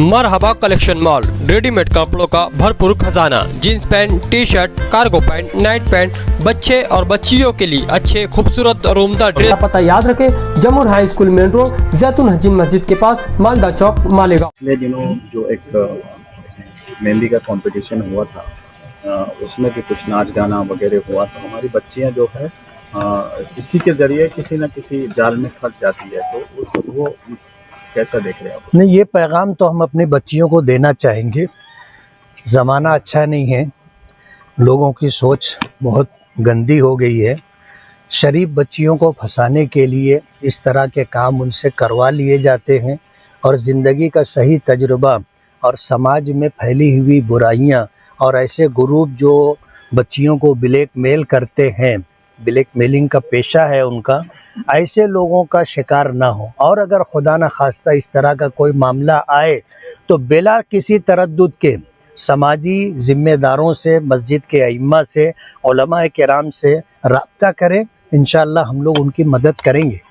मरहबा collection mall, readymade कपड़ों का भरपूर खजाना, jeans pant, T shirt, cargo pant, night pant, बच्चे और बच्चियों के लिए अच्छे खूबसूरत और उम्दा ड्रेस। पता याद रखें, जमुर हाई स्कूल मेन रोड, जैतून हजीन मस्जिद के पास, मालदा चौक, मालेगांव। पिछले दिनों जो एक मेहंदी का कंपटीशन हुआ था, उसमें भी कुछ नाच गाना वगैरह हुआ, तो हमारी बच्चियां जो है इसी के जरिए किसी न किसी जाल में फंस जाती है, तो वो कैसा देख रहे हैं आप? नहीं, ये पैगाम तो हम अपनी बच्चियों को देना चाहेंगे। ज़माना अच्छा नहीं है, लोगों की सोच बहुत गंदी हो गई है। शरीफ बच्चियों को फंसाने के लिए इस तरह के काम उनसे करवा लिए जाते हैं और ज़िंदगी का सही तजुर्बा और समाज में फैली हुई बुराइयां और ऐसे ग्रुप जो बच्चियों को ब्लैकमेल करते हैं, ब्लैक मेलिंग का पेशा है उनका, ऐसे लोगों का शिकार ना हो। और अगर खुदा न खास्ता इस तरह का कोई मामला आए तो बिला किसी तरद्दुद के समाजी जिम्मेदारों से, मस्जिद के अइम्मा से, उलमा किराम से राब्ता करें। इंशाअल्लाह हम लोग उनकी मदद करेंगे।